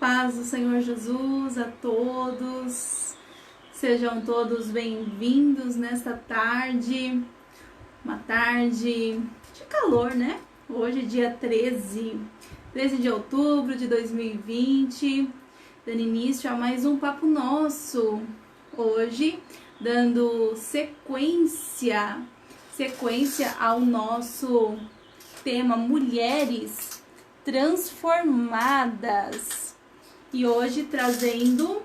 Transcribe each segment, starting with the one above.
Paz do Senhor Jesus a todos, sejam todos bem-vindos nesta tarde, uma tarde de calor, né? Hoje, dia 13 de outubro de 2020, dando início a mais um Papo Nosso. Hoje, dando sequência ao nosso tema Mulheres Transformadas. E hoje trazendo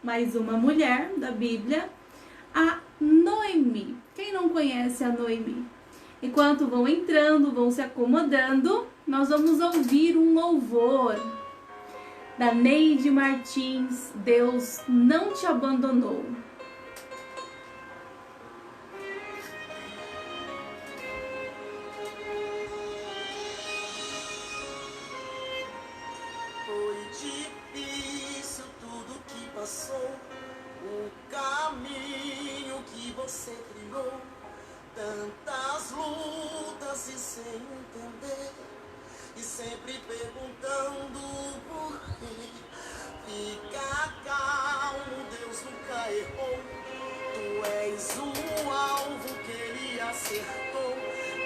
mais uma mulher da Bíblia, a Noemi. Quem não conhece a Noemi? Enquanto vão entrando, vão se acomodando, nós vamos ouvir um louvor da Neide Martins, Deus não te abandonou. O caminho que você criou, tantas lutas e sem entender, e sempre perguntando por quê. Fica calmo, Deus nunca errou. Tu és o alvo que ele acertou,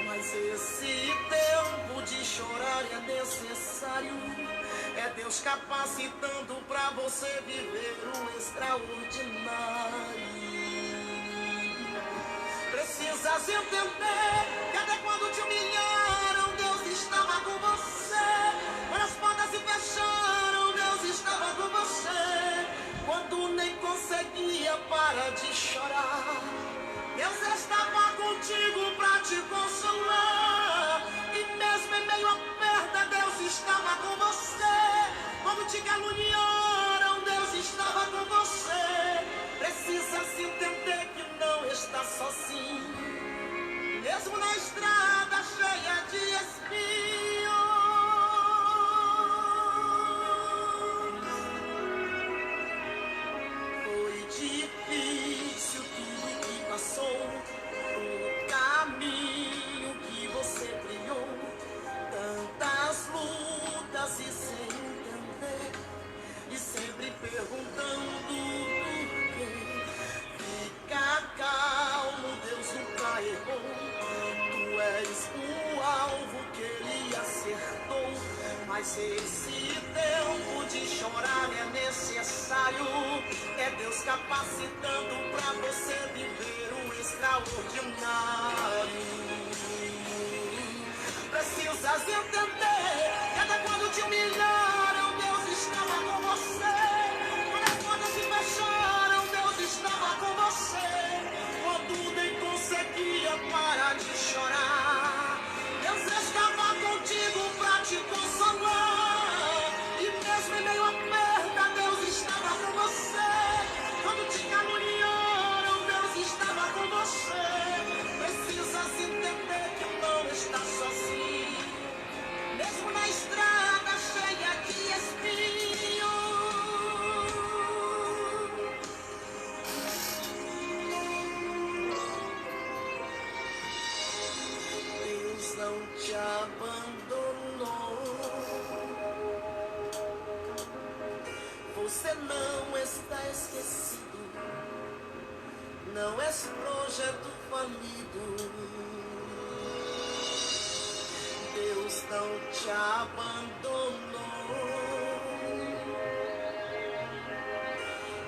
mas esse tempo de chorar é necessário. É Deus capacitando pra você viver o extraordinário. Precisas entender que até quando te humilharam, Deus estava com você. Quando as portas se fecharam, Deus estava com você. Quando nem conseguia parar de chorar, Deus estava contigo pra te consolar. E mesmo em meio à perda, Deus estava com você. Quando te caluniaram, Deus estava com você. Precisa se entender que não está sozinho, mesmo na estrada cheia de espinhos. Foi difícil tudo que passou, o caminho que você criou, tantas lutas e sem entender, e sempre perguntando por quê. Fica calmo, Deus nunca errou. Tu és o alvo que ele acertou, mas esse tempo de chorar é necessário. É Deus capacitando pra você viver o extraordinário. Precisas entender que até quando te humilharam, Deus estava com você. Quando as portas se fecharam, Deus estava com você. Quando nem conseguia parar de chorar, Deus estava contigo pra te consolar. E mesmo em meio à perda, Deus estava com você. Quando te caluniaram, Deus estava com você. Precisas entender que não está sozinho, mesmo na estrada cheia de espinhos. Deus não te abandonou. Você não está esquecido, não és projeto falido. Deus não te abandonou.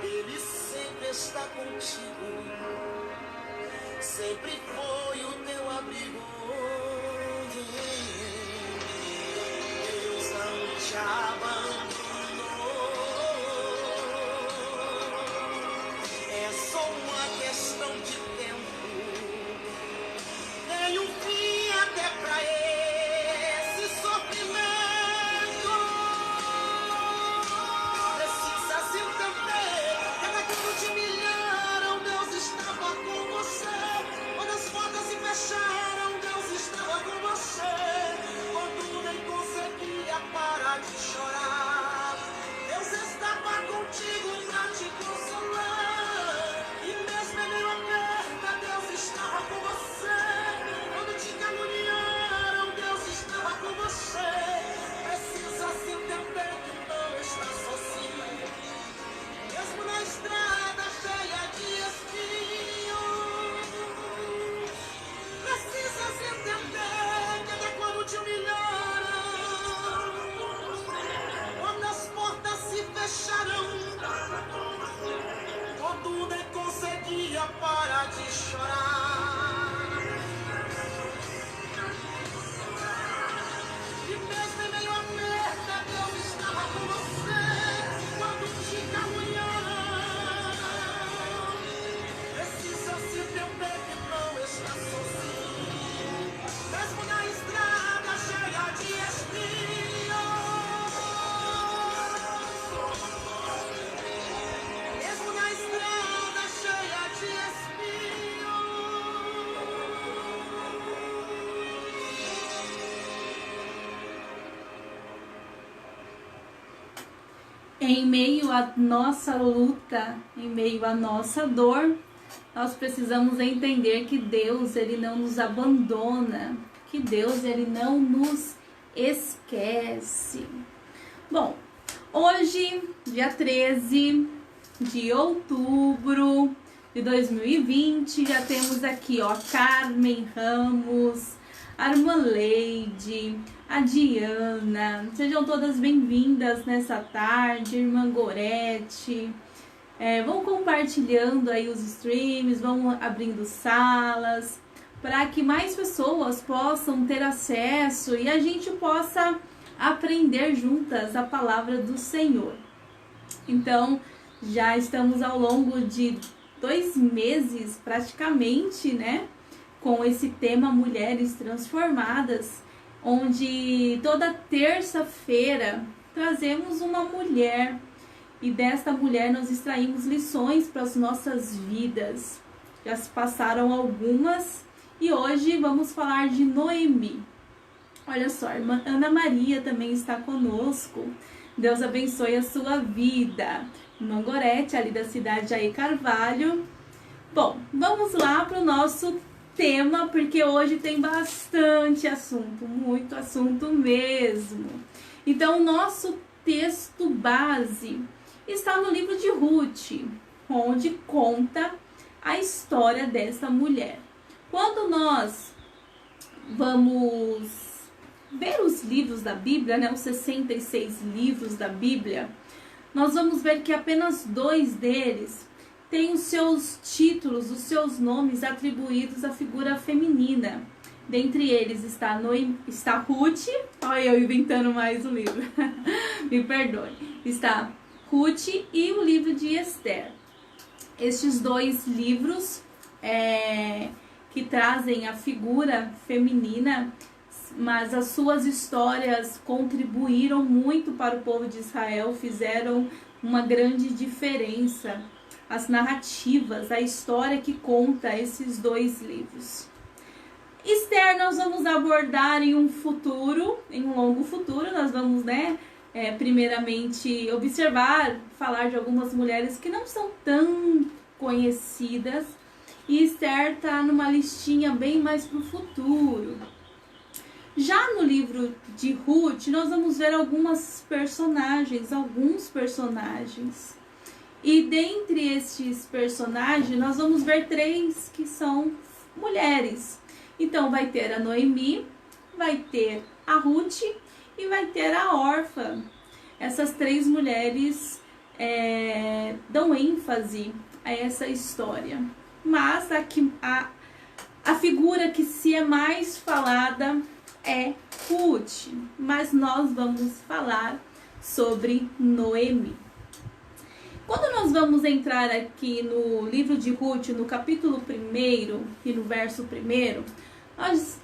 Ele sempre está contigo, sempre foi o teu abrigo. Deus não te abandonou. É só uma questão de tempo. Tem um fim até pra esse sofrimento. Precisas entender que até quando te humilharam, Deus estava com você. Quando as portas se fecharam, Deus estava com você. Quando nem conseguia parar de chorar, cheia de chorar. E mesmo em meio à perda, Deus estava com você. Quando te caminhar, precisa se entender que não está sozinho. Mesmo na estrada cheia de espinhos, mesmo na estrada cheia de espinhos. Em meio à nossa luta, em meio à nossa dor, nós precisamos entender que Deus, Ele não nos abandona, que Deus, Ele não nos esquece. Bom, hoje, dia 13 de outubro de 2020, já temos aqui, ó, Carmen Ramos, a irmã Leide, a Diana, sejam todas bem-vindas nessa tarde, irmã Gorete. Vão compartilhando aí os streams, vão abrindo salas, para que mais pessoas possam ter acesso e a gente possa aprender juntas a palavra do Senhor. Então, já estamos ao longo de 2 meses, praticamente, né? Com esse tema Mulheres Transformadas, onde toda terça-feira trazemos uma mulher e desta mulher nós extraímos lições para as nossas vidas. Já se passaram algumas e hoje vamos falar de Noemi. Olha só, a irmã Ana Maria também está conosco. Deus abençoe a sua vida. Irmã Gorete, ali da cidade de Jair Carvalho. Bom, vamos lá para o nosso tema, porque hoje tem bastante assunto, muito assunto mesmo. Então, o nosso texto base está no livro de Ruth, onde conta a história dessa mulher. Quando nós vamos ver os livros da Bíblia, né, os 66 livros da Bíblia, nós vamos ver que apenas 2 deles tem os seus títulos, os seus nomes atribuídos à figura feminina. Dentre eles está Ruth, olha eu inventando mais o livro, me perdoe, está Ruth e o livro de Esther. Estes 2 livros que trazem a figura feminina, mas as suas histórias contribuíram muito para o povo de Israel, fizeram uma grande diferença. As narrativas, a história que conta esses 2 livros. Esther nós vamos abordar em um longo futuro, nós vamos, primeiramente observar, falar de algumas mulheres que não são tão conhecidas, e Esther está numa listinha bem mais para o futuro. Já no livro de Ruth, nós vamos ver alguns personagens, e dentre estes personagens, nós vamos ver 3 que são mulheres. Então, vai ter a Noemi, vai ter a Ruth e vai ter a Orfa. Essas 3 mulheres dão ênfase a essa história. Mas a figura que se é mais falada é Ruth. Mas nós vamos falar sobre Noemi. Quando nós vamos entrar aqui no livro de Ruth, no capítulo 1 e no verso 1,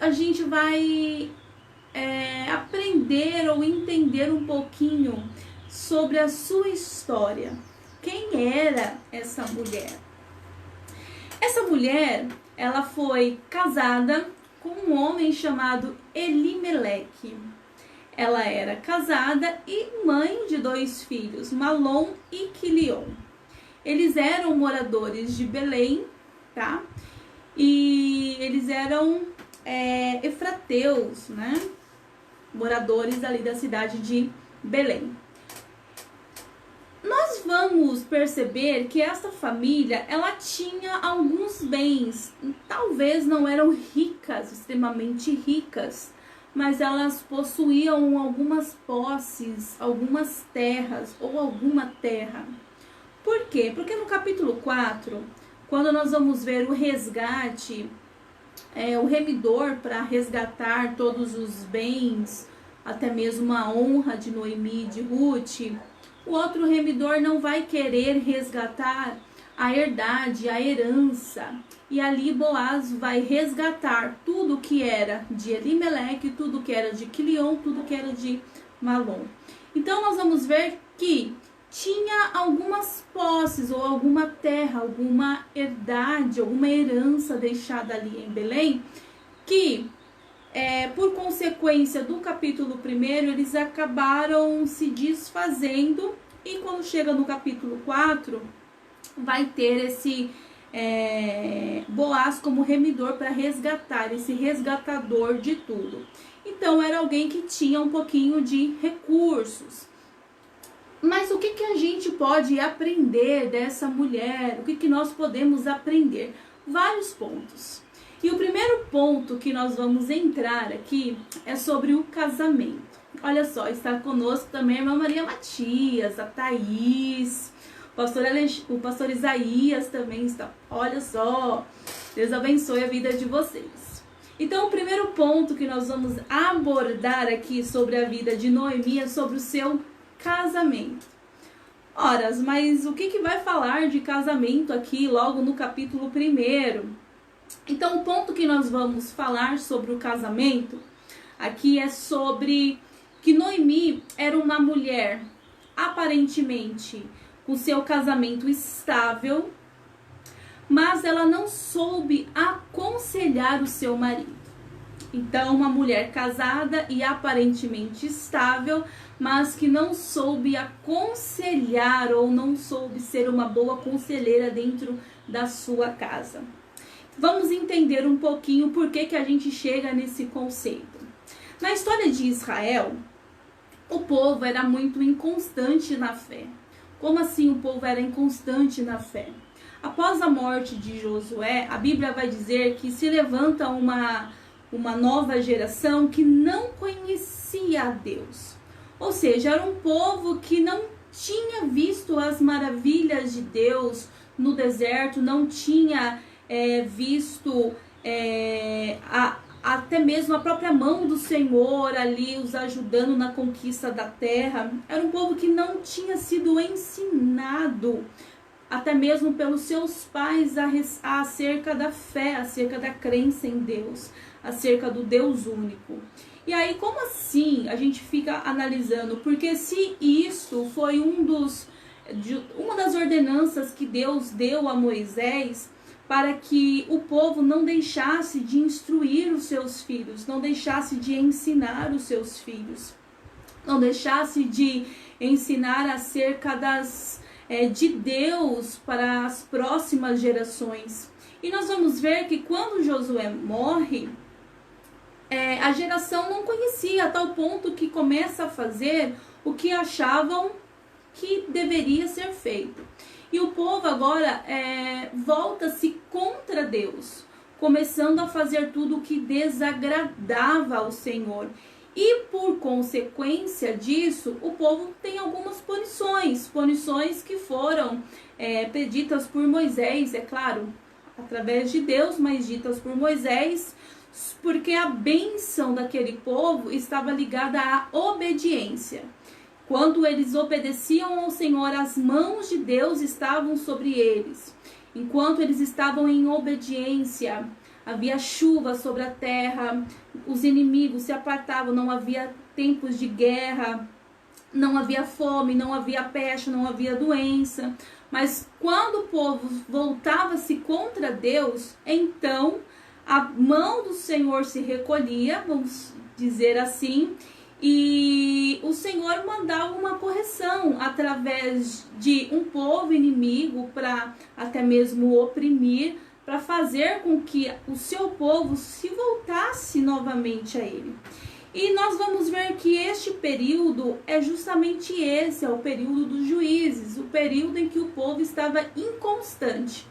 a gente vai aprender ou entender um pouquinho sobre a sua história. Quem era essa mulher? Essa mulher, ela foi casada com um homem chamado Elimeleque. Ela era casada e mãe de 2 filhos, Malom e Quilion. Eles eram moradores de Belém, tá? E eles eram efrateus, né? Moradores ali da cidade de Belém. Nós vamos perceber que essa família, ela tinha alguns bens, talvez não eram ricas, extremamente ricas, mas elas possuíam algumas posses, algumas terras ou alguma terra. Por quê? Porque no capítulo 4, quando nós vamos ver o resgate, o remidor para resgatar todos os bens, até mesmo a honra de Noemi e de Ruth, o outro remidor não vai querer resgatar a herdade, a herança. E ali Boaz vai resgatar tudo que era de Elimeleque, tudo que era de Quilion, tudo que era de Malom. Então nós vamos ver que tinha algumas posses ou alguma terra, alguma herdade, alguma herança deixada ali em Belém, que por consequência do capítulo 1, eles acabaram se desfazendo, e quando chega no capítulo 4, vai ter esse Boaz como remidor para resgatar, esse resgatador de tudo. Então era alguém que tinha um pouquinho de recursos. Mas o que a gente pode aprender dessa mulher? O que nós podemos aprender? Vários pontos. E o primeiro ponto que nós vamos entrar aqui é sobre o casamento. Olha só, está conosco também a irmã Maria Matias, a Thaís, o pastor Isaías também está. Olha só, Deus abençoe a vida de vocês. Então, o primeiro ponto que nós vamos abordar aqui sobre a vida de Noemi é sobre o seu casamento. Ora, mas o que vai falar de casamento aqui logo no capítulo 1? Então, o ponto que nós vamos falar sobre o casamento aqui é sobre que Noemi era uma mulher aparentemente com seu casamento estável, mas ela não soube aconselhar o seu marido. Então, uma mulher casada e aparentemente estável, mas que não soube aconselhar ou não soube ser uma boa conselheira dentro da sua casa. Vamos entender um pouquinho por que a gente chega nesse conceito. Na história de Israel, o povo era muito inconstante na fé. Como assim o povo era inconstante na fé? Após a morte de Josué, a Bíblia vai dizer que se levanta uma nova geração que não conhecia a Deus. Ou seja, era um povo que não tinha visto as maravilhas de Deus no deserto, não tinha visto até mesmo a própria mão do Senhor ali os ajudando na conquista da terra. Era um povo que não tinha sido ensinado, até mesmo pelos seus pais, acerca da fé, acerca da crença em Deus, acerca do Deus único. E aí, como assim? A gente fica analisando, porque se isso foi uma das ordenanças que Deus deu a Moisés, para que o povo não deixasse de instruir os seus filhos, não deixasse de ensinar os seus filhos, não deixasse de ensinar acerca de Deus para as próximas gerações. E nós vamos ver que quando Josué morre, a geração não conhecia, a tal ponto que começa a fazer o que achavam que deveria ser feito. E o povo agora volta-se contra Deus, começando a fazer tudo o que desagradava ao Senhor. E por consequência disso, o povo tem algumas punições que foram pedidas por Moisés, é claro, através de Deus, mas ditas por Moisés, porque a bênção daquele povo estava ligada à obediência. Quando eles obedeciam ao Senhor, as mãos de Deus estavam sobre eles. Enquanto eles estavam em obediência, havia chuva sobre a terra, os inimigos se apartavam, não havia tempos de guerra, não havia fome, não havia peste, não havia doença. Mas quando o povo voltava-se contra Deus, então a mão do Senhor se recolhia, vamos dizer assim, e o Senhor mandava uma correção através de um povo inimigo para até mesmo oprimir, para fazer com que o seu povo se voltasse novamente a ele. E nós vamos ver que este período é justamente esse, é o período dos juízes, o período em que o povo estava inconstante.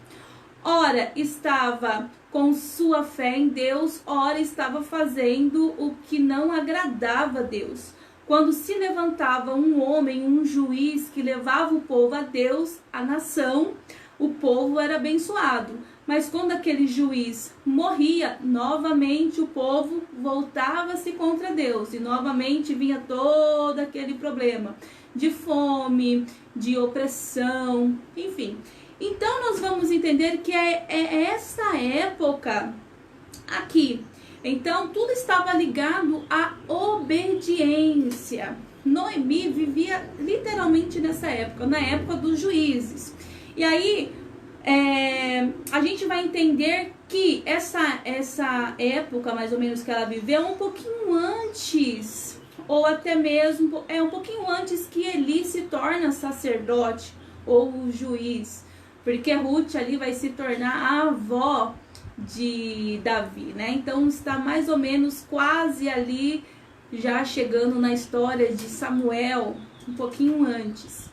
Ora, estava com sua fé em Deus, ora estava fazendo o que não agradava a Deus. Quando se levantava um homem, um juiz que levava o povo a Deus, a nação, o povo era abençoado. Mas quando aquele juiz morria, novamente o povo voltava-se contra Deus. E novamente vinha todo aquele problema de fome, de opressão, enfim. Então nós vamos entender que é essa época aqui. Então tudo estava ligado à obediência. Noemi vivia literalmente nessa época, na época dos juízes. E aí a gente vai entender que essa época, mais ou menos, que ela viveu, um pouquinho antes, ou até mesmo um pouquinho antes que Eli se torna sacerdote ou juiz, porque Ruth ali vai se tornar a avó de Davi, né? Então está mais ou menos quase ali, já chegando na história de Samuel, um pouquinho antes.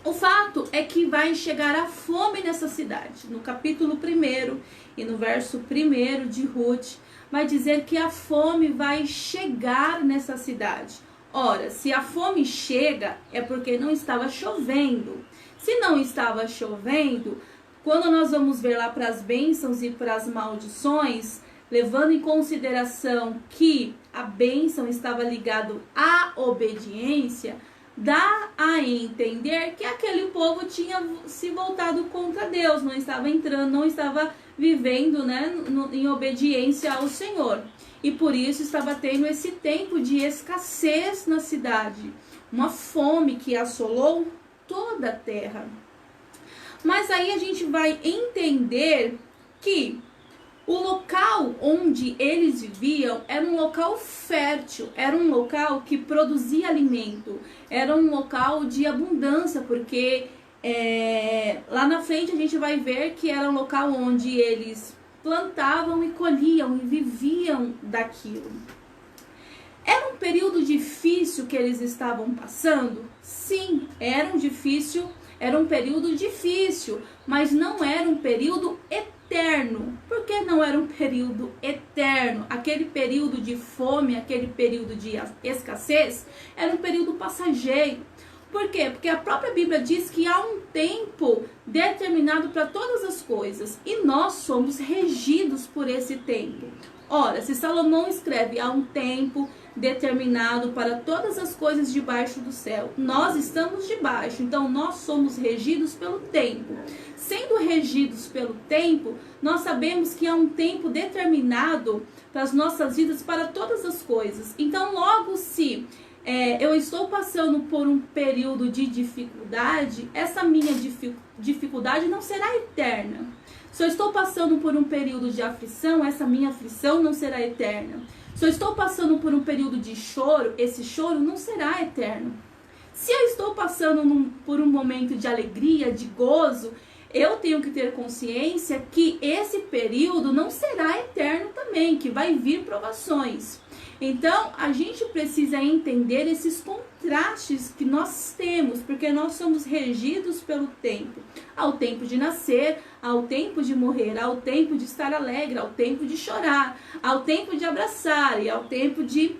O fato é que vai chegar a fome nessa cidade. No capítulo 1 e no verso 1 de Ruth, vai dizer que a fome vai chegar nessa cidade. Ora, se a fome chega, é porque não estava chovendo. Se não estava chovendo, quando nós vamos ver lá para as bênçãos e para as maldições, levando em consideração que a bênção estava ligada à obediência, dá a entender que aquele povo tinha se voltado contra Deus, não estava entrando, não estava vivendo, né, em obediência ao Senhor. E por isso estava tendo esse tempo de escassez na cidade, uma fome que assolou toda a terra. Mas aí a gente vai entender que o local onde eles viviam era um local fértil, era um local que produzia alimento, era um local de abundância, porque lá na frente a gente vai ver que era um local onde eles plantavam e colhiam e viviam daquilo. Era um período difícil que eles estavam passando? Sim, era um período difícil, mas não era um período eterno. Por que não era um período eterno? Aquele período de fome, aquele período de escassez, era um período passageiro. Por quê? Porque a própria Bíblia diz que há um tempo determinado para todas as coisas e nós somos regidos por esse tempo. Ora, se Salomão escreve há um tempo determinado para todas as coisas debaixo do céu, nós estamos debaixo, então nós somos regidos pelo tempo. Sendo regidos pelo tempo, nós sabemos que há um tempo determinado para as nossas vidas, para todas as coisas. Então, logo se eu estou passando por um período de dificuldade, essa minha dificuldade não será eterna. Se eu estou passando por um período de aflição, essa minha aflição não será eterna. Se eu estou passando por um período de choro, esse choro não será eterno. Se eu estou passando por um momento de alegria, de gozo, eu tenho que ter consciência que esse período não será eterno também, que vai vir provações. Então, a gente precisa entender esses contrastes que nós temos, porque nós somos regidos pelo tempo. Ao tempo de nascer, ao tempo de morrer, ao tempo de estar alegre, ao tempo de chorar, ao tempo de abraçar e ao tempo de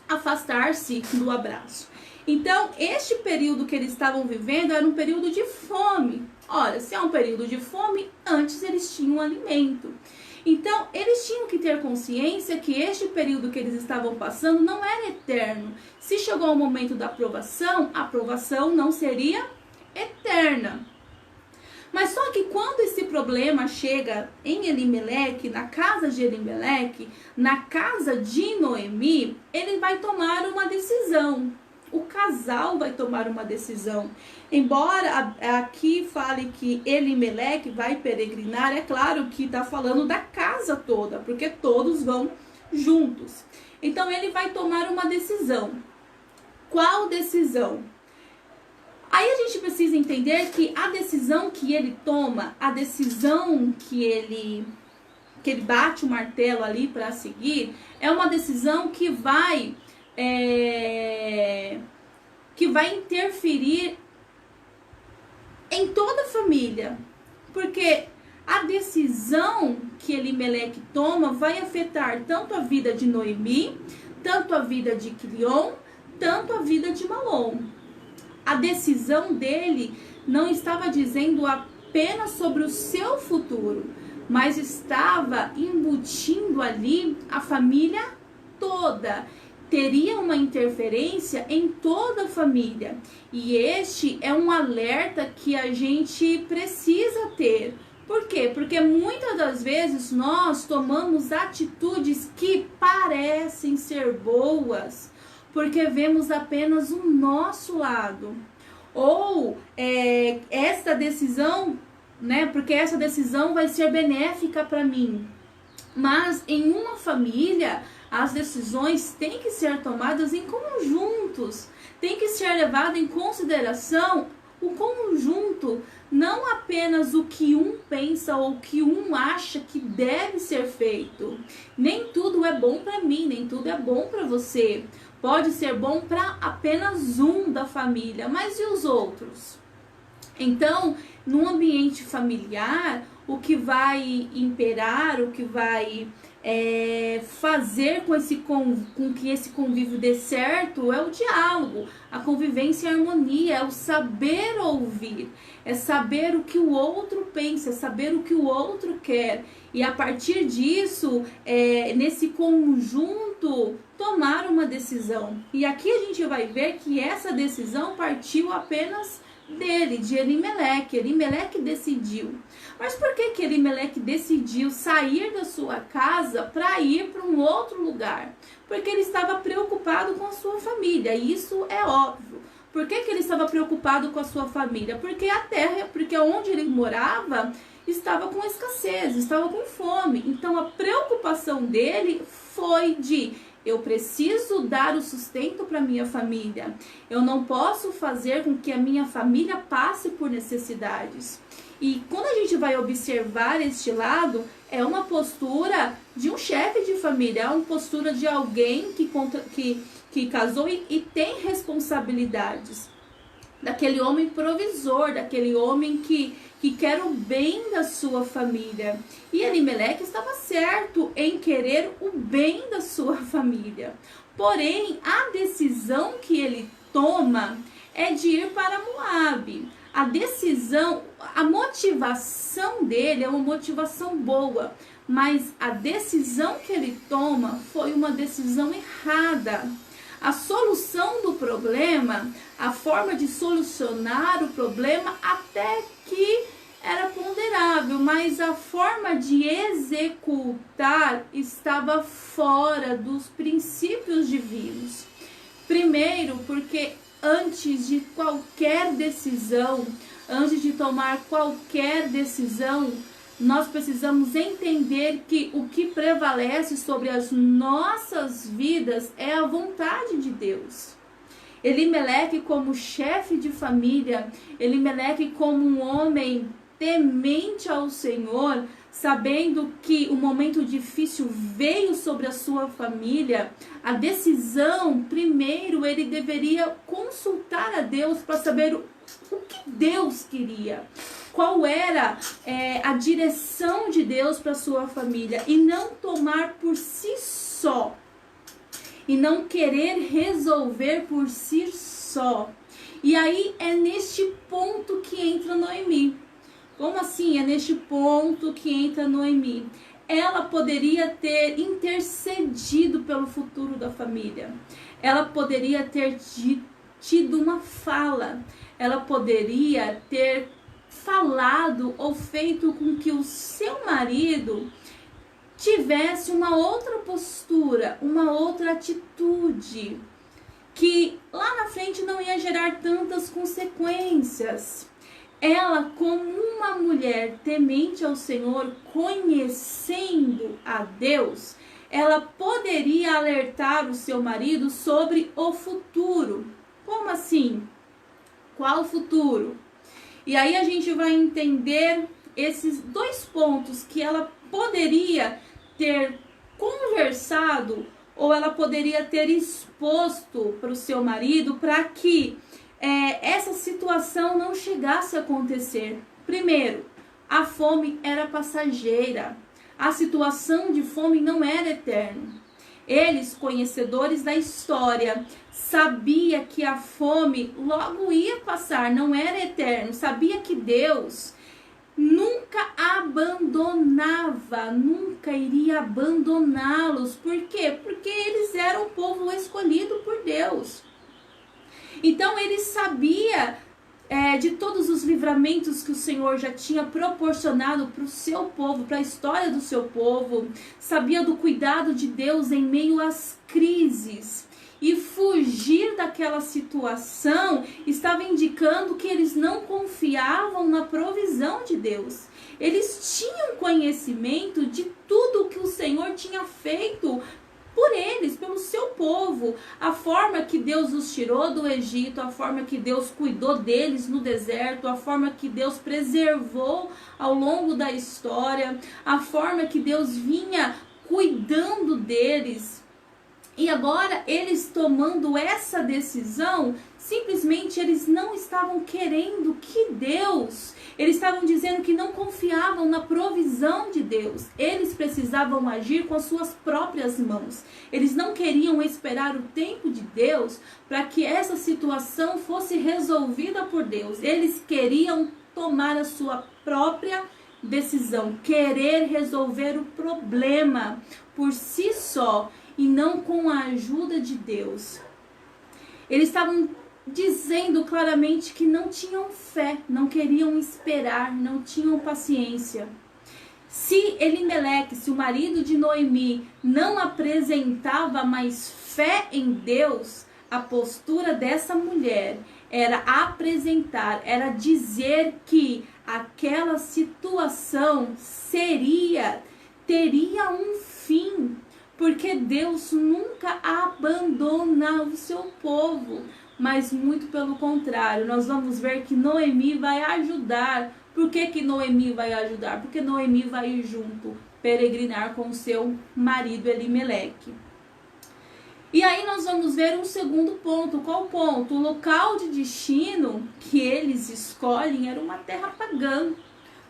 afastar-se do abraço. Então, este período que eles estavam vivendo era um período de fome. Ora, se é um período de fome, antes eles tinham alimento. Então, eles tinham que ter consciência que este período que eles estavam passando não era eterno. Se chegou o momento da aprovação, a aprovação não seria eterna. Mas só que quando esse problema chega em Elimeleque, na casa de Elimeleque, na casa de Noemi, ele vai tomar uma decisão. O casal vai tomar uma decisão. Embora aqui fale que Elimeleque vai peregrinar, é claro que está falando da casa toda, porque todos vão juntos. Então ele vai tomar uma decisão. Qual decisão? Aí a gente precisa entender que a decisão que ele toma, a decisão que ele bate o martelo ali para seguir, é uma decisão que vai interferir em toda a família, porque a decisão que Elimeleque toma vai afetar tanto a vida de Noemi, tanto a vida de Quilion, tanto a vida de Malom. A decisão dele não estava dizendo apenas sobre o seu futuro, mas estava embutindo ali a família toda. Teria uma interferência em toda a família. E este é um alerta que a gente precisa ter. Por quê? Porque muitas das vezes nós tomamos atitudes que parecem ser boas, porque vemos apenas o nosso lado. Ou esta decisão, né? Porque essa decisão vai ser benéfica para mim. Mas em uma família, as decisões têm que ser tomadas em conjuntos. Tem que ser levado em consideração o conjunto, não apenas o que um pensa ou o que um acha que deve ser feito. Nem tudo é bom para mim, nem tudo é bom para você. Pode ser bom para apenas um da família, mas e os outros? Então, num ambiente familiar, o que vai imperar, o que vai fazer com que esse convívio dê certo é o diálogo, a convivência e a harmonia, é o saber ouvir, é saber o que o outro pensa, é saber o que o outro quer. E a partir disso, nesse conjunto, tomar uma decisão. E aqui a gente vai ver que essa decisão partiu apenas dele, de Elimeleque. Elimeleque decidiu. Mas por que Elimeleque decidiu sair da sua casa para ir para um outro lugar? Porque ele estava preocupado com a sua família. Isso é óbvio. Por que ele estava preocupado com a sua família? Porque onde ele morava estava com escassez, estava com fome. Então a preocupação dele foi de: eu preciso dar o sustento para minha família. Eu não posso fazer com que a minha família passe por necessidades. E quando a gente vai observar este lado, é uma postura de um chefe de família, é uma postura de alguém que casou e tem responsabilidades. Daquele homem provisor, daquele homem que quer o bem da sua família. E Elimeleque estava certo em querer o bem da sua família. Porém, a decisão que ele toma é de ir para Moabe. A decisão, a motivação dele é uma motivação boa, mas a decisão que ele toma foi uma decisão errada. A solução do problema, a forma de solucionar o problema até que era ponderável, mas a forma de executar estava fora dos princípios divinos. Primeiro, porque antes de tomar qualquer decisão, nós precisamos entender que o que prevalece sobre as nossas vidas é a vontade de Deus. Elimeleque, como chefe de família, Elimeleque, como um homem temente ao Senhor, sabendo que o momento difícil veio sobre a sua família, a decisão, primeiro, ele deveria consultar a Deus para saber o que Deus queria. Qual era a direção de Deus para sua família, e não tomar por si só, e não querer resolver por si só. E aí é neste ponto que entra Noemi. Como assim? É neste ponto que entra Noemi. Ela poderia ter intercedido pelo futuro da família. Ela poderia ter tido uma fala. Ela poderia ter falado ou feito com que o seu marido tivesse uma outra postura, uma outra atitude, que lá na frente não ia gerar tantas consequências. Ela, como uma mulher temente ao Senhor, conhecendo a Deus, ela poderia alertar o seu marido sobre o futuro. Como assim? Qual futuro? E aí a gente vai entender esses dois pontos que ela poderia ter conversado, ou ela poderia ter exposto para o seu marido, para que essa situação não chegasse a acontecer. Primeiro, a fome era passageira. A situação de fome não era eterna. Eles, conhecedores da história, sabia que a fome logo ia passar, não era eterno. Sabia que Deus nunca abandonava, nunca iria abandoná-los. Por quê? Porque eles eram o povo escolhido por Deus. Então ele sabia de todos os livramentos que o Senhor já tinha proporcionado para o seu povo, para a história do seu povo. Sabia do cuidado de Deus em meio às crises. E fugir daquela situação estava indicando que eles não confiavam na provisão de Deus. Eles tinham conhecimento de tudo que o Senhor tinha feito por eles, pelo seu povo, a forma que Deus os tirou do Egito, a forma que Deus cuidou deles no deserto, a forma que Deus preservou ao longo da história, a forma que Deus vinha cuidando deles. E agora eles tomando essa decisão, simplesmente eles não estavam querendo que Deus, eles estavam dizendo que não confiavam na provisão de Deus. Eles precisavam agir com as suas próprias mãos. Eles não queriam esperar o tempo de Deus para que essa situação fosse resolvida por Deus. Eles queriam tomar a sua própria decisão, querer resolver o problema por si só e não com a ajuda de Deus. Eles estavam dizendo claramente que não tinham fé, não queriam esperar, não tinham paciência. Se Elimeleque, se o marido de Noemi, não apresentava mais fé em Deus, a postura dessa mulher era apresentar, era dizer que aquela situação teria um fim, porque Deus nunca abandona o seu povo, mas muito pelo contrário. Nós vamos ver que Noemi vai ajudar. Por que Noemi vai ajudar? Porque Noemi vai ir junto, peregrinar com o seu marido Elimeleque. E aí nós vamos ver um segundo ponto. Qual ponto? O local de destino que eles escolhem era uma terra pagã.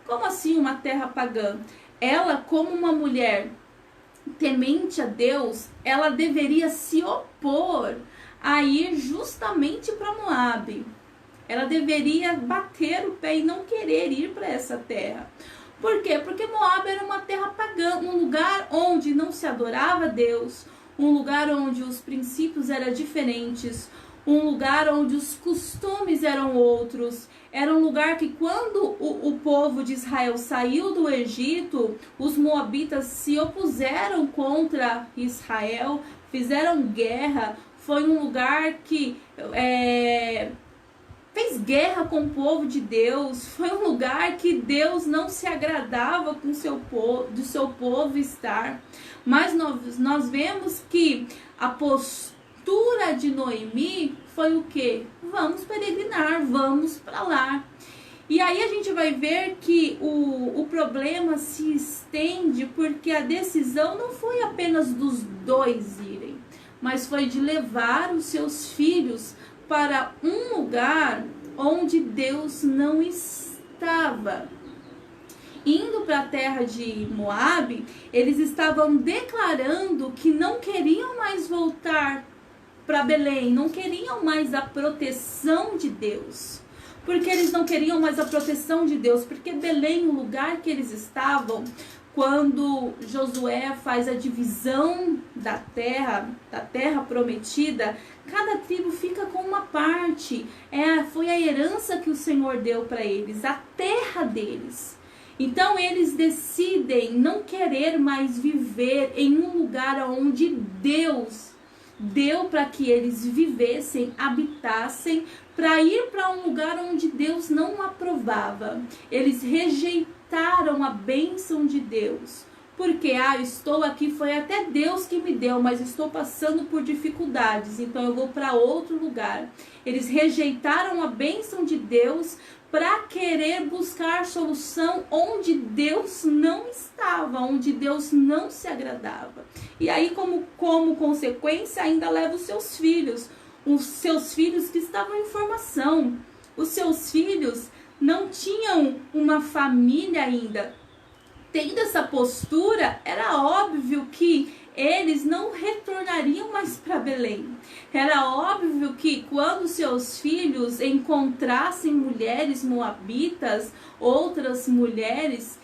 Como assim uma terra pagã? Ela, como uma mulher temente a Deus, ela deveria se opor a ir justamente para Moabe. Ela deveria bater o pé e não querer ir para essa terra. Por quê? Porque Moabe era uma terra pagã, um lugar onde não se adorava a Deus, um lugar onde os princípios eram diferentes, um lugar onde os costumes eram outros. Era um lugar que quando o povo de Israel saiu do Egito, os moabitas se opuseram contra Israel, fizeram guerra. Foi um lugar que fez guerra com o povo de Deus. Foi um lugar que Deus não se agradava com do seu povo estar. Mas nós vemos que a postura de Noemi foi o quê? Vamos peregrinar, vamos para lá. E aí a gente vai ver que o problema se estende porque a decisão não foi apenas dos dois irem, mas foi de levar os seus filhos para um lugar onde Deus não estava. Indo para a terra de Moabe, eles estavam declarando que não queriam mais voltar para Belém, não queriam mais a proteção de Deus. Porque eles não queriam mais a proteção de Deus, porque Belém, o lugar que eles estavam, quando Josué faz a divisão da terra prometida, cada tribo fica com uma parte. Foi a herança que o Senhor deu para eles, a terra deles. Então eles decidem não querer mais viver em um lugar onde Deus deu para que eles vivessem, habitassem, para ir para um lugar onde Deus não aprovava. Eles rejeitaram a bênção de Deus. Porque, estou aqui, foi até Deus que me deu, mas estou passando por dificuldades, então eu vou para outro lugar. Eles rejeitaram a bênção de Deus para querer buscar solução onde Deus não estava, onde Deus não se agradava. E aí, como consequência, ainda leva os seus filhos que estavam em formação. Os seus filhos não tinham uma família ainda. Tendo essa postura, era óbvio que eles não retornariam mais para Belém. Era óbvio que quando seus filhos encontrassem mulheres moabitas, outras mulheres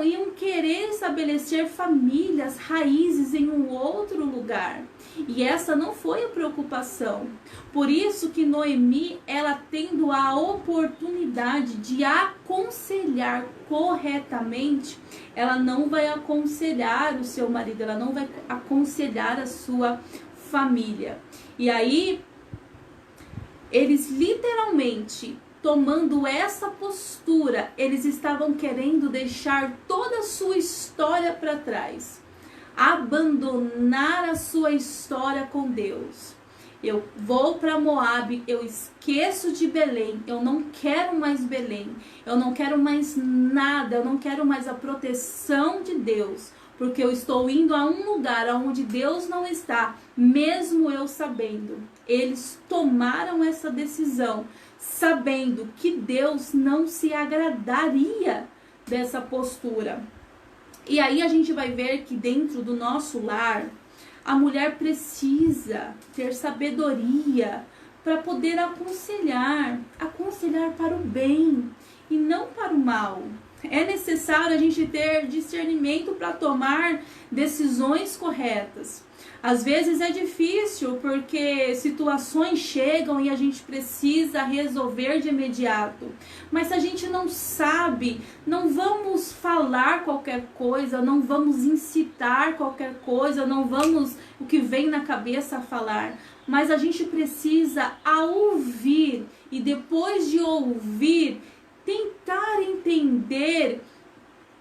iam querer estabelecer famílias, raízes em um outro lugar. E essa não foi a preocupação. Por isso que Noemi, ela tendo a oportunidade de aconselhar corretamente, ela não vai aconselhar o seu marido, ela não vai aconselhar a sua família. E aí, eles literalmente, tomando essa postura, eles estavam querendo deixar toda a sua história para trás, abandonar a sua história com Deus. Eu vou para Moabe, eu esqueço de Belém, eu não quero mais Belém, eu não quero mais nada, eu não quero mais a proteção de Deus, porque eu estou indo a um lugar onde Deus não está, mesmo eu sabendo. Eles tomaram essa decisão, sabendo que Deus não se agradaria dessa postura. E aí a gente vai ver que dentro do nosso lar, a mulher precisa ter sabedoria para poder aconselhar para o bem e não para o mal. É necessário a gente ter discernimento para tomar decisões corretas. Às vezes é difícil porque situações chegam e a gente precisa resolver de imediato. Mas se a gente não sabe, não vamos falar qualquer coisa, não vamos incitar qualquer coisa, não vamos o que vem na cabeça a falar. Mas a gente precisa ouvir e depois de ouvir, tentar entender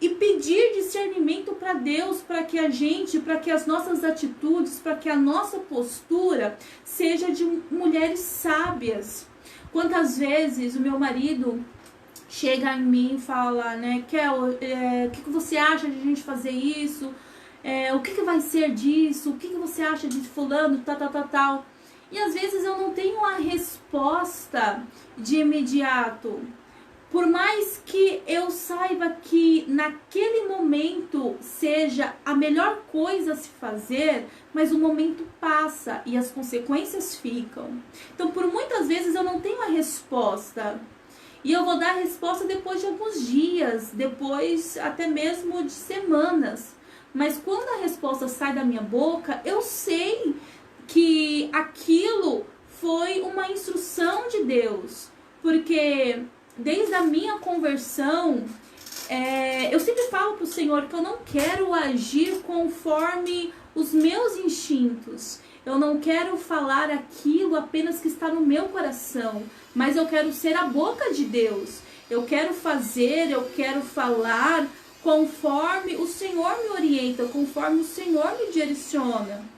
e pedir discernimento para Deus, para que as nossas atitudes, para que a nossa postura seja de mulheres sábias. Quantas vezes o meu marido chega em mim e fala, né, o que você acha de a gente fazer isso? O que vai ser disso? O que você acha de fulano, tal. E às vezes eu não tenho a resposta de imediato. Por mais que eu saiba que naquele momento seja a melhor coisa a se fazer, mas o momento passa e as consequências ficam. Então, por muitas vezes eu não tenho a resposta. E eu vou dar a resposta depois de alguns dias, depois até mesmo de semanas. Mas quando a resposta sai da minha boca, eu sei que aquilo foi uma instrução de Deus. Porque desde a minha conversão, eu sempre falo para o Senhor que eu não quero agir conforme os meus instintos. Eu não quero falar aquilo apenas que está no meu coração, mas eu quero ser a boca de Deus. Eu quero falar conforme o Senhor me orienta, conforme o Senhor me direciona.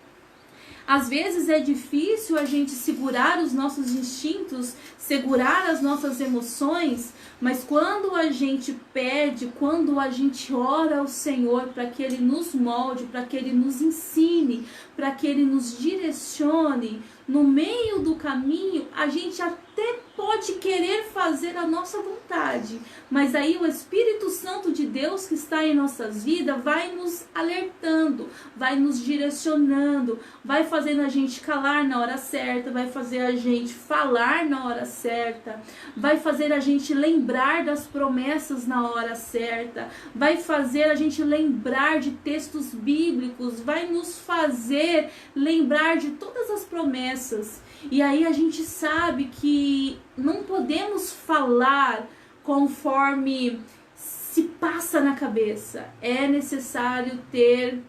Às vezes é difícil a gente segurar os nossos instintos, segurar as nossas emoções, mas quando a gente pede, quando a gente ora ao Senhor para que Ele nos molde, para que Ele nos ensine, para que Ele nos direcione, no meio do caminho a gente até pode querer fazer a nossa vontade, mas aí o Espírito Santo de Deus que está em nossas vidas vai nos alertando, vai nos direcionando, vai fazendo a gente calar na hora certa, vai fazer a gente falar na hora certa, vai fazer a gente lembrar das promessas na hora certa, vai fazer a gente lembrar de textos bíblicos, vai nos fazer lembrar de todas as promessas. E aí a gente sabe que não podemos falar conforme se passa na cabeça. É necessário ter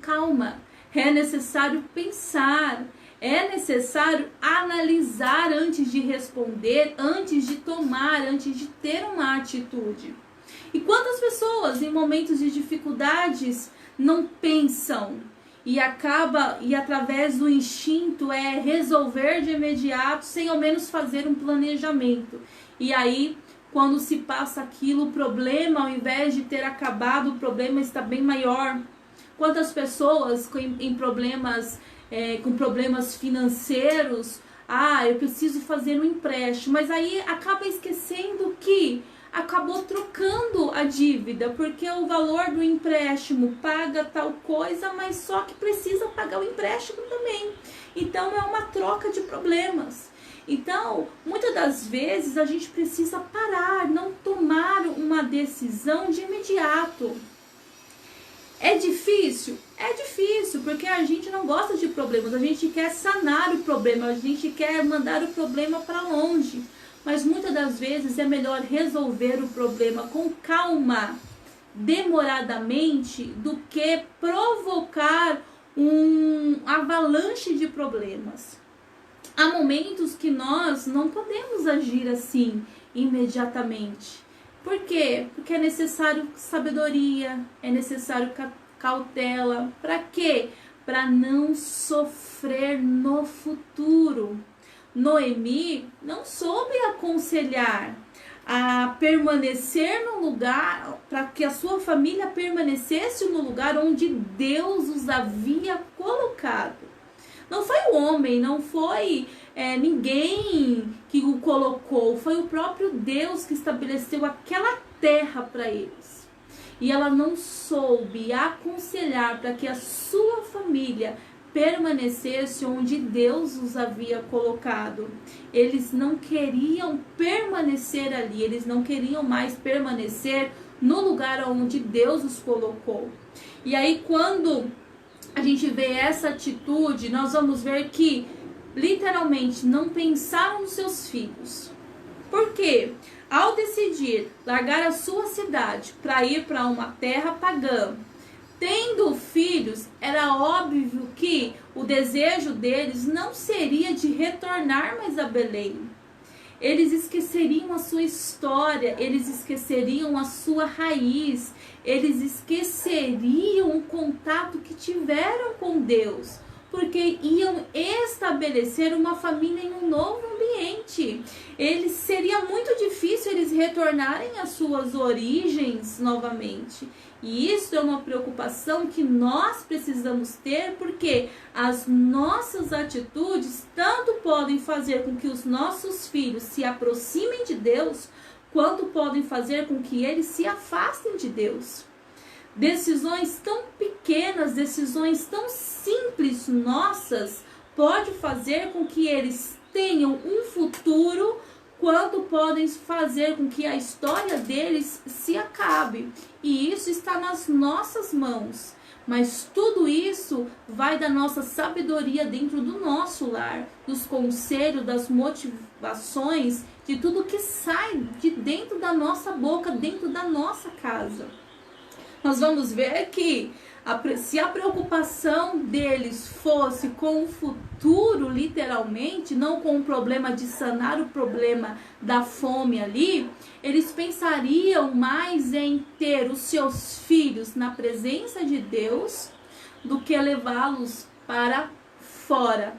calma, é necessário pensar, é necessário analisar antes de responder, antes de tomar, antes de ter uma atitude. E quantas pessoas em momentos de dificuldades não pensam e através do instinto resolver de imediato sem ao menos fazer um planejamento. E aí, quando se passa aquilo, o problema, ao invés de ter acabado, o problema está bem maior. Quantas pessoas com problemas financeiros, eu preciso fazer um empréstimo, mas aí acaba esquecendo que acabou trocando a dívida, porque o valor do empréstimo paga tal coisa, mas só que precisa pagar o empréstimo também. Então é uma troca de problemas. Então, muitas das vezes a gente precisa parar, não tomar uma decisão de imediato. É difícil? É difícil, porque a gente não gosta de problemas, a gente quer sanar o problema, a gente quer mandar o problema para longe. Mas muitas das vezes é melhor resolver o problema com calma, demoradamente, do que provocar um avalanche de problemas. Há momentos que nós não podemos agir assim imediatamente. Por quê? Porque é necessário sabedoria, é necessário cautela. Para quê? Para não sofrer no futuro. Noemi não soube aconselhar a permanecer no lugar, para que a sua família permanecesse no lugar onde Deus os havia colocado. Não foi o homem, não foi ninguém que o colocou, foi o próprio Deus que estabeleceu aquela terra para eles. E ela não soube aconselhar para que a sua família permanecesse onde Deus os havia colocado. Eles não queriam permanecer ali, eles não queriam mais permanecer no lugar onde Deus os colocou. E aí, quando a gente vê essa atitude, nós vamos ver que literalmente não pensaram nos seus filhos. Por quê? Ao decidir largar a sua cidade para ir para uma terra pagã, tendo filhos, era óbvio que o desejo deles não seria de retornar mais a Belém. Eles esqueceriam a sua história, eles esqueceriam a sua raiz, eles esqueceriam o contato que tiveram com Deus, porque iam estabelecer uma família em um novo ambiente. Seria muito difícil eles retornarem às suas origens novamente. E isso é uma preocupação que nós precisamos ter, porque as nossas atitudes tanto podem fazer com que os nossos filhos se aproximem de Deus, quanto podem fazer com que eles se afastem de Deus. Decisões tão pequenas, decisões tão simples nossas, pode fazer com que eles tenham um futuro, quanto podem fazer com que a história deles se acabe. E isso está nas nossas mãos. Mas tudo isso vai da nossa sabedoria dentro do nosso lar, dos conselhos, das motivações, de tudo que sai de dentro da nossa boca, dentro da nossa casa. Nós vamos ver que se a preocupação deles fosse com o futuro, literalmente, não com o problema de sanar o problema da fome ali, eles pensariam mais em ter os seus filhos na presença de Deus do que levá-los para fora,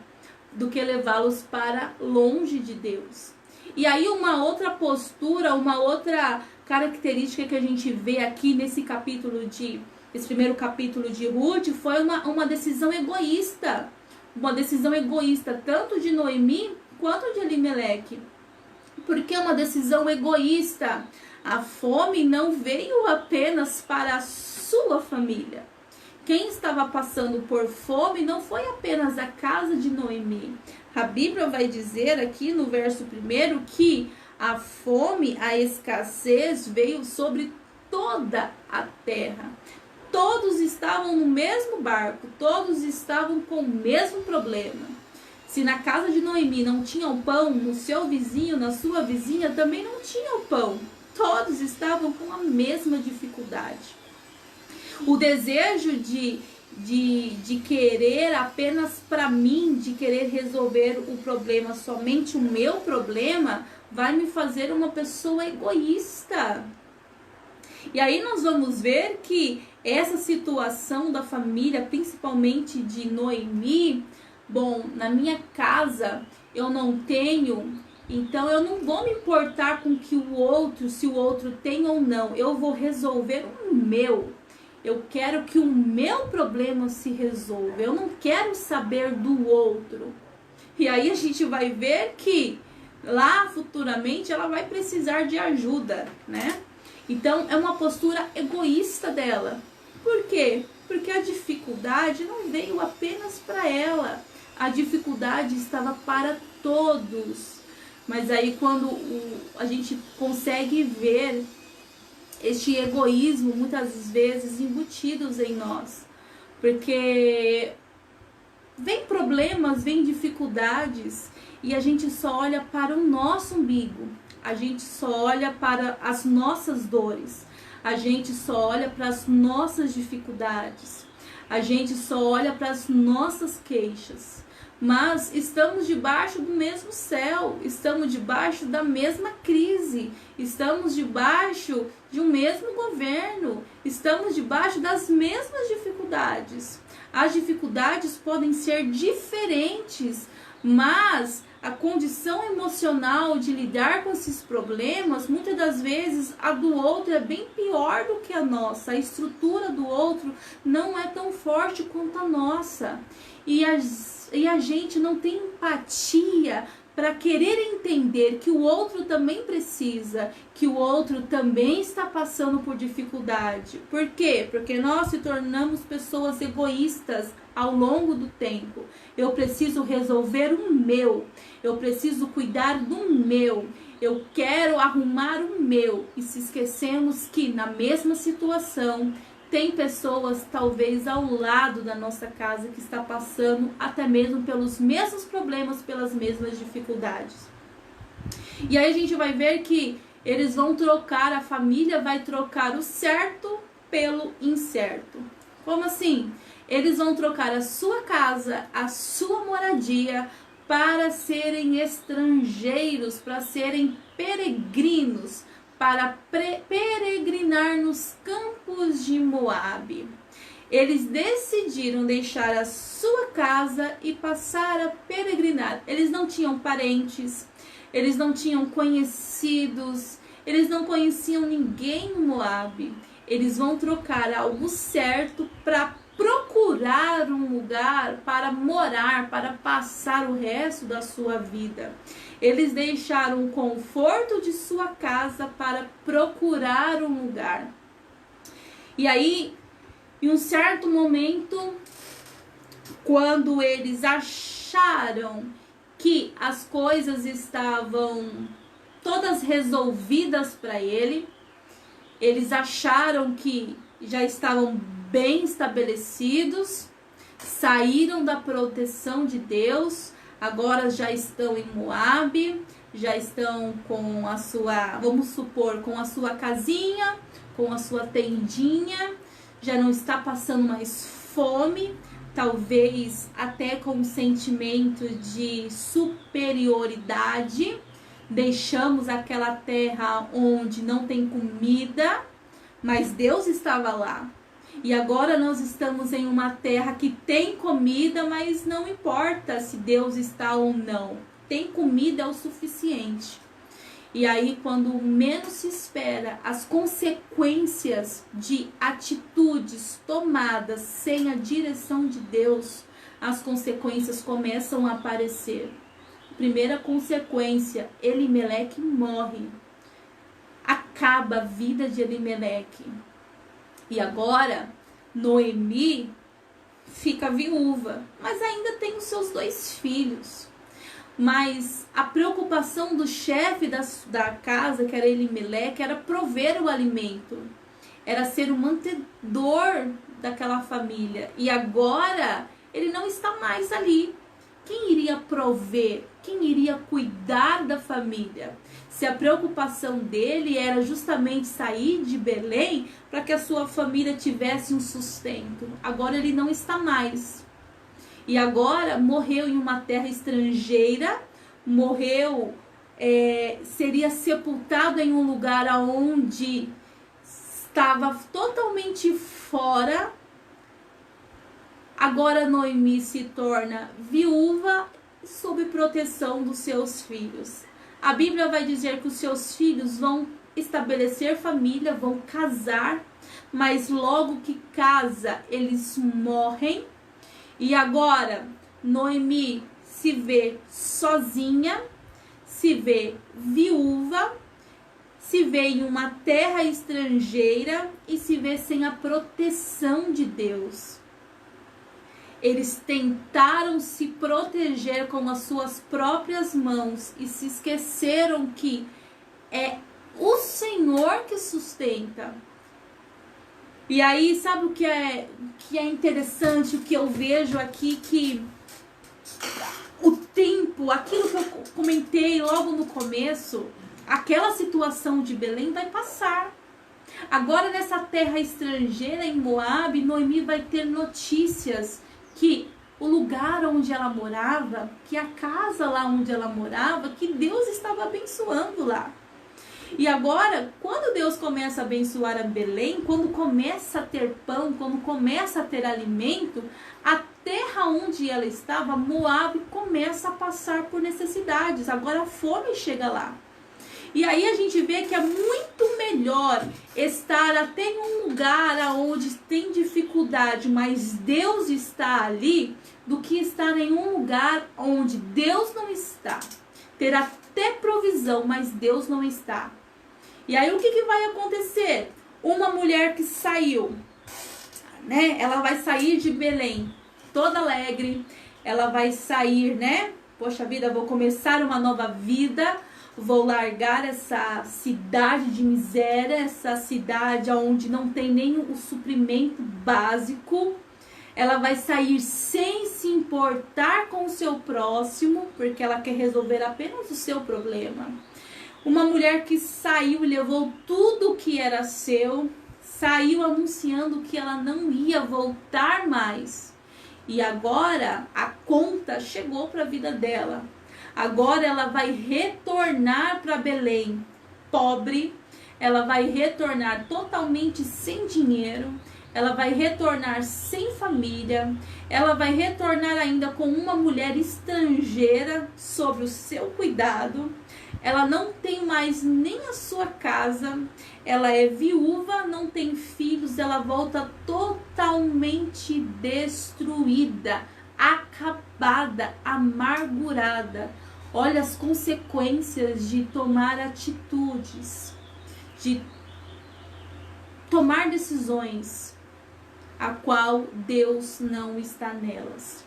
do que levá-los para longe de Deus. E aí uma outra postura, uma outra característica que a gente vê aqui nesse primeiro capítulo de Ruth foi uma decisão egoísta. Uma decisão egoísta tanto de Noemi quanto de Elimeleque. Por que uma decisão egoísta? A fome não veio apenas para a sua família. Quem estava passando por fome não foi apenas a casa de Noemi. A Bíblia vai dizer aqui no verso 1 que a fome, a escassez veio sobre toda a terra. Todos estavam no mesmo barco, todos estavam com o mesmo problema. Se na casa de Noemi não tinha o pão, no seu vizinho, na sua vizinha também não tinha o pão. Todos estavam com a mesma dificuldade. O desejo de querer apenas para mim, de querer resolver o problema, somente o meu problema, vai me fazer uma pessoa egoísta. E aí nós vamos ver que essa situação da família, principalmente de Noemi, bom, na minha casa eu não tenho, então eu não vou me importar com que o outro, se o outro tem ou não, eu vou resolver o meu. Eu quero que o meu problema se resolva, eu não quero saber do outro. E aí a gente vai ver que lá futuramente ela vai precisar de ajuda, né? Então é uma postura egoísta dela. Por quê? Porque a dificuldade não veio apenas para ela. A dificuldade estava para todos. Mas aí quando a gente consegue ver este egoísmo muitas vezes embutidos em nós. Porque vem problemas, vem dificuldades e a gente só olha para o nosso umbigo. A gente só olha para as nossas dores. A gente só olha para as nossas dificuldades. A gente só olha para as nossas queixas. Mas estamos debaixo do mesmo céu, estamos debaixo da mesma crise, estamos debaixo de um mesmo governo, estamos debaixo das mesmas dificuldades. As dificuldades podem ser diferentes, mas a condição emocional de lidar com esses problemas, muitas das vezes a do outro é bem pior do que a nossa. A estrutura do outro não é tão forte quanto a nossa. E a gente não tem empatia para querer entender que o outro também precisa, que o outro também está passando por dificuldade. Por quê? Porque nós se tornamos pessoas egoístas ao longo do tempo. Eu preciso resolver o meu, eu preciso cuidar do meu, eu quero arrumar o meu. E se esquecemos que na mesma situação tem pessoas talvez ao lado da nossa casa que está passando até mesmo pelos mesmos problemas, pelas mesmas dificuldades. E aí a gente vai ver que eles vão trocar, a família vai trocar o certo pelo incerto. Como assim? Eles vão trocar a sua casa, a sua moradia para serem estrangeiros, para serem peregrinos, para peregrinar nos campos de Moabe. Eles decidiram deixar a sua casa e passar a peregrinar. Eles não tinham parentes, eles não tinham conhecidos, eles não conheciam ninguém no Moabe. Eles vão trocar algo certo para procurar um lugar para morar, para passar o resto da sua vida. Eles deixaram o conforto de sua casa para procurar um lugar. E aí, em um certo momento, quando eles acharam que as coisas estavam todas resolvidas para eles acharam que já estavam bem estabelecidos, saíram da proteção de Deus, agora já estão em Moabe, já estão com a sua, vamos supor, com a sua casinha, com a sua tendinha, já não está passando mais fome, talvez até com um sentimento de superioridade. Deixamos aquela terra onde não tem comida, mas Deus estava lá. E agora nós estamos em uma terra que tem comida, mas não importa se Deus está ou não. Tem comida é o suficiente. E aí, quando menos se espera, as consequências de atitudes tomadas sem a direção de Deus, as consequências começam a aparecer. Primeira consequência, Elimeleque morre. Acaba a vida de Elimeleque. E agora, Noemi fica viúva, mas ainda tem os seus 2 filhos. Mas a preocupação do chefe da casa, que era Elimeleque, era prover o alimento. Era ser o mantedor daquela família. E agora, ele não está mais ali. Quem iria prover? Quem iria cuidar da família? Se a preocupação dele era justamente sair de Belém para que a sua família tivesse um sustento. Agora ele não está mais. E agora morreu em uma terra estrangeira, morreu, seria sepultado em um lugar onde estava totalmente fora. Agora Noemi se torna viúva sob proteção dos seus filhos. A Bíblia vai dizer que os seus filhos vão estabelecer família, vão casar, mas logo que casa, eles morrem. E agora Noemi se vê sozinha, se vê viúva, se vê em uma terra estrangeira e se vê sem a proteção de Deus. Eles tentaram se proteger com as suas próprias mãos e se esqueceram que é o Senhor que sustenta. E aí, sabe o que é interessante, o que eu vejo aqui, que o tempo, aquilo que eu comentei logo no começo, aquela situação de Belém vai passar. Agora, nessa terra estrangeira, em Moabe, Noemi vai ter notícias que o lugar onde ela morava, que a casa lá onde ela morava, que Deus estava abençoando lá. E agora, quando Deus começa a abençoar a Belém, quando começa a ter pão, quando começa a ter alimento, a terra onde ela estava, Moabe, começa a passar por necessidades. Agora a fome chega lá. E aí a gente vê que é muito melhor estar até em um lugar onde tem dificuldade, mas Deus está ali, do que estar em um lugar onde Deus não está. Ter até provisão, mas Deus não está. E aí o que vai acontecer? Uma mulher que saiu, né? Ela vai sair de Belém, toda alegre. Ela vai sair, né? Poxa vida, vou começar uma nova vida. Vou largar essa cidade de miséria, essa cidade onde não tem nem o suprimento básico. Ela vai sair sem se importar com o seu próximo, porque ela quer resolver apenas o seu problema. Uma mulher que saiu e levou tudo que era seu, saiu anunciando que ela não ia voltar mais. E agora a conta chegou para a vida dela. Agora ela vai retornar para Belém pobre, ela vai retornar totalmente sem dinheiro, ela vai retornar sem família, ela vai retornar ainda com uma mulher estrangeira sob o seu cuidado. Ela não tem mais nem a sua casa, ela é viúva, não tem filhos, ela volta totalmente destruída, acabada, amargurada. Olha as consequências de tomar atitudes, de tomar decisões, a qual Deus não está nelas.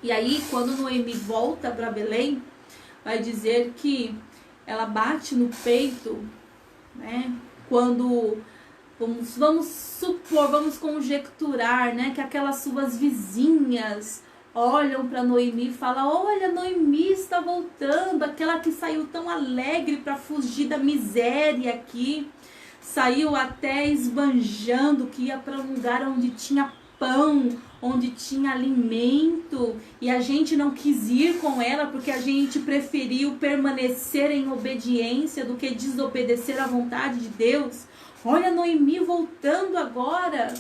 E aí, quando Noemi volta para Belém, vai dizer que ela bate no peito, né? Quando vamos supor, vamos conjecturar, né, que aquelas suas vizinhas olham para Noemi e falam: olha, Noemi está voltando, aquela que saiu tão alegre para fugir da miséria aqui, saiu até esbanjando que ia para um lugar onde tinha pão, onde tinha alimento, e a gente não quis ir com ela porque a gente preferiu permanecer em obediência do que desobedecer à vontade de Deus. Olha, Noemi voltando agora.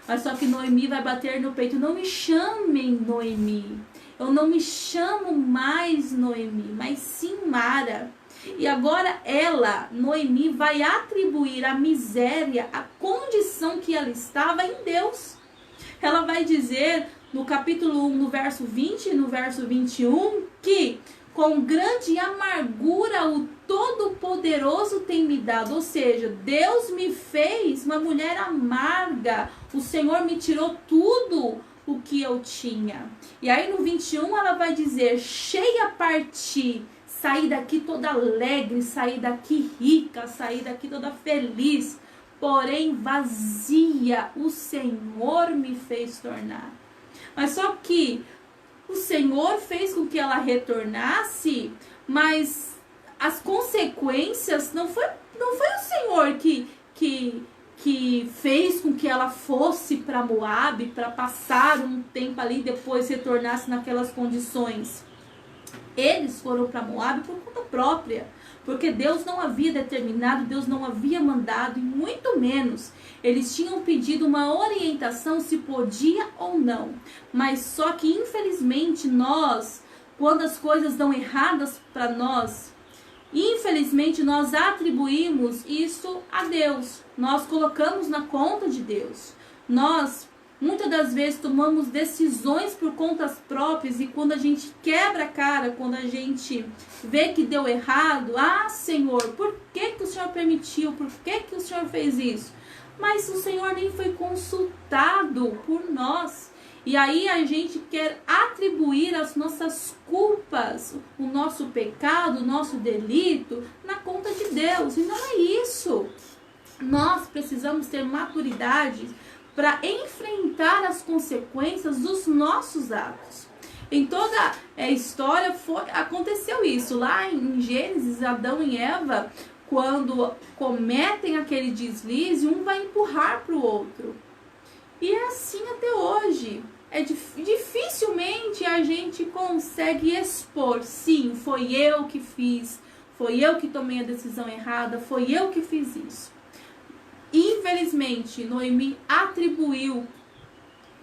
Mas só que Noemi vai bater no peito: não me chamem Noemi, eu não me chamo mais Noemi, mas sim Mara. E agora ela, Noemi, vai atribuir a miséria, a condição que ela estava, em Deus. Ela vai dizer no capítulo 1, no verso 20 e no verso 21, que com grande amargura o Todo-Poderoso tem me dado. Ou seja, Deus me fez uma mulher amarga. O Senhor me tirou tudo o que eu tinha. E aí no 21 ela vai dizer: cheia parti, saí daqui toda alegre, saí daqui rica, saí daqui toda feliz. Porém vazia o Senhor me fez tornar. Mas só que o Senhor fez com que ela retornasse, mas as consequências não foi o Senhor que fez com que ela fosse para Moabe para passar um tempo ali e depois retornasse naquelas condições. Eles foram para Moabe por conta própria, porque Deus não havia determinado, Deus não havia mandado, e muito menos eles tinham pedido uma orientação se podia ou não. Mas só que infelizmente nós, quando as coisas dão erradas para nós, infelizmente nós atribuímos isso a Deus. Nós colocamos na conta de Deus. Nós Muitas das vezes tomamos decisões por contas próprias e quando a gente quebra a cara, quando a gente vê que deu errado, Senhor, por que que o Senhor permitiu? Por que que o Senhor fez isso? Mas o Senhor nem foi consultado por nós. E aí a gente quer atribuir as nossas culpas, o nosso pecado, o nosso delito na conta de Deus. E não é isso. Nós precisamos ter maturidade para enfrentar as consequências dos nossos atos. Em toda a história aconteceu isso. Lá em Gênesis, Adão e Eva, quando cometem aquele deslize, um vai empurrar para o outro. E é assim até hoje. Dificilmente a gente consegue expor. Sim, foi eu que fiz, foi eu que tomei a decisão errada, foi eu que fiz isso. Infelizmente, Noemi atribuiu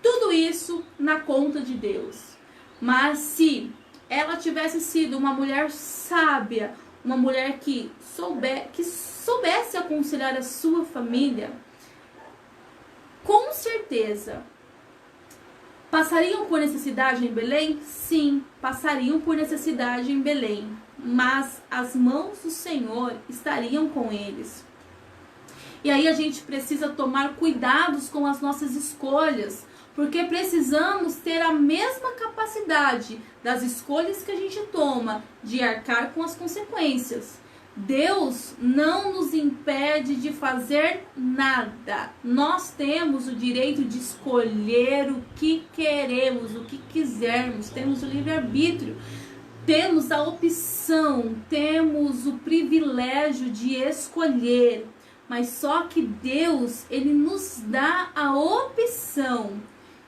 tudo isso na conta de Deus. Mas se ela tivesse sido uma mulher sábia, uma mulher que soubesse aconselhar a sua família, com certeza, passariam por necessidade em Belém? Sim, passariam por necessidade em Belém. Mas as mãos do Senhor estariam com eles. E aí a gente precisa tomar cuidados com as nossas escolhas, porque precisamos ter a mesma capacidade das escolhas que a gente toma de arcar com as consequências. Deus não nos impede de fazer nada. Nós temos o direito de escolher o que queremos, o que quisermos. Temos o livre-arbítrio. Temos a opção, temos o privilégio de escolher. Mas só que Deus, Ele nos dá a opção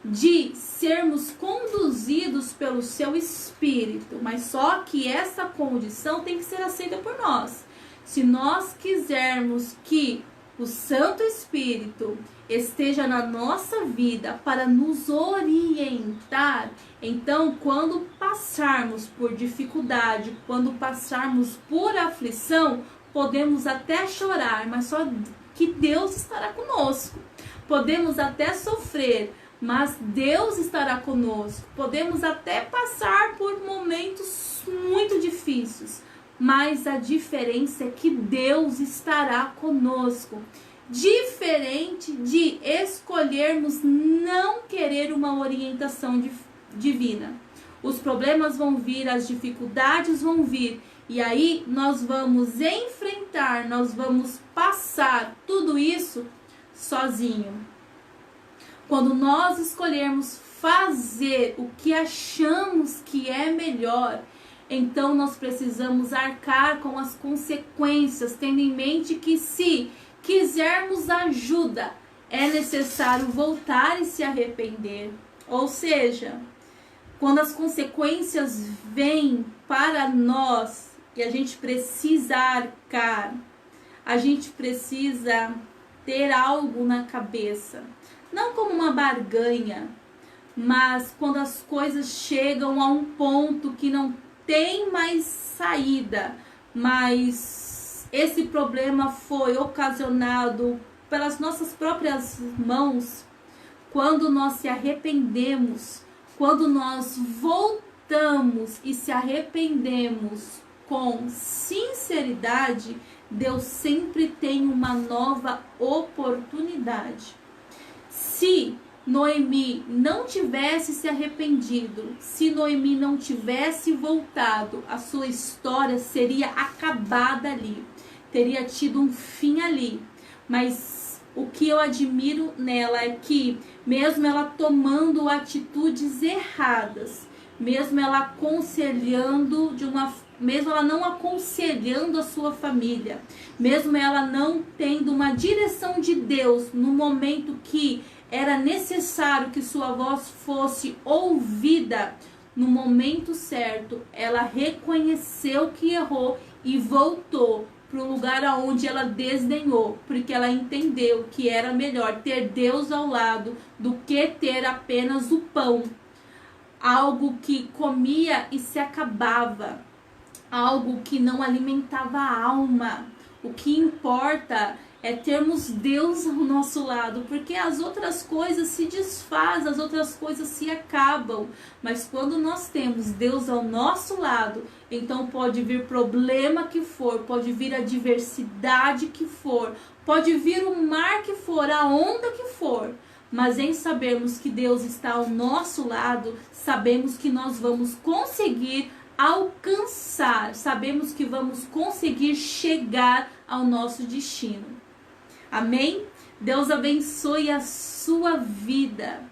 de sermos conduzidos pelo seu Espírito. Mas só que essa condição tem que ser aceita por nós. Se nós quisermos que o Santo Espírito esteja na nossa vida para nos orientar, então quando passarmos por dificuldade, quando passarmos por aflição, podemos até chorar, mas só que Deus estará conosco. Podemos até sofrer, mas Deus estará conosco. Podemos até passar por momentos muito difíceis, mas a diferença é que Deus estará conosco. Diferente de escolhermos não querer uma orientação divina. Os problemas vão vir, as dificuldades vão vir. E aí nós vamos enfrentar, nós vamos passar tudo isso sozinho. Quando nós escolhermos fazer o que achamos que é melhor, então nós precisamos arcar com as consequências, tendo em mente que se quisermos ajuda, é necessário voltar e se arrepender. Ou seja, quando as consequências vêm para nós, e a gente precisa arcar, a gente precisa ter algo na cabeça. Não como uma barganha, mas quando as coisas chegam a um ponto que não tem mais saída, mas esse problema foi ocasionado pelas nossas próprias mãos, quando nós se arrependemos, quando nós voltamos e se arrependemos com sinceridade, Deus sempre tem uma nova oportunidade. Se Noemi não tivesse se arrependido, se Noemi não tivesse voltado, a sua história seria acabada ali, teria tido um fim ali. Mas o que eu admiro nela é que, mesmo ela tomando atitudes erradas, mesmo ela aconselhando mesmo ela não aconselhando a sua família, mesmo ela não tendo uma direção de Deus no momento que era necessário que sua voz fosse ouvida, no momento certo, ela reconheceu que errou e voltou para o lugar aonde ela desdenhou, porque ela entendeu que era melhor ter Deus ao lado do que ter apenas o pão, algo que comia e se acabava, algo que não alimentava a alma. O que importa é termos Deus ao nosso lado, porque as outras coisas se desfazem, as outras coisas se acabam, mas quando nós temos Deus ao nosso lado, então pode vir problema que for, pode vir adversidade que for, pode vir o mar que for, a onda que for, mas em sabermos que Deus está ao nosso lado, sabemos que nós vamos conseguir alcançar, sabemos que vamos conseguir chegar ao nosso destino. Amém? Deus abençoe a sua vida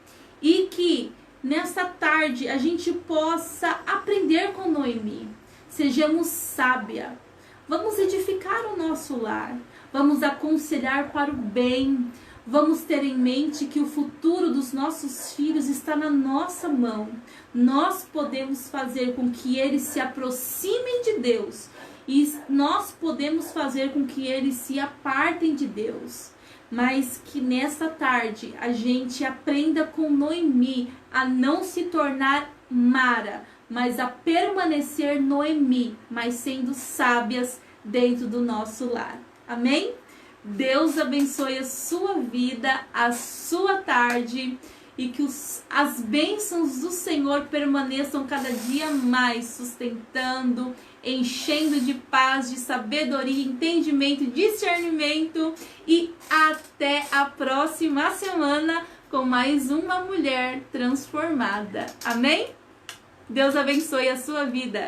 e que nesta tarde a gente possa aprender com Noemi. Sejamos sábia. Vamos edificar o nosso lar. Vamos aconselhar para o bem. Vamos ter em mente que o futuro dos nossos filhos está na nossa mão. Nós podemos fazer com que eles se aproximem de Deus. E nós podemos fazer com que eles se apartem de Deus. Mas que nessa tarde a gente aprenda com Noemi a não se tornar Mara, mas a permanecer Noemi, mas sendo sábias dentro do nosso lar. Amém? Deus abençoe a sua vida, a sua tarde, e que as bênçãos do Senhor permaneçam cada dia mais sustentando, enchendo de paz, de sabedoria, entendimento, discernimento. E até a próxima semana com mais uma mulher transformada. Amém? Deus abençoe a sua vida.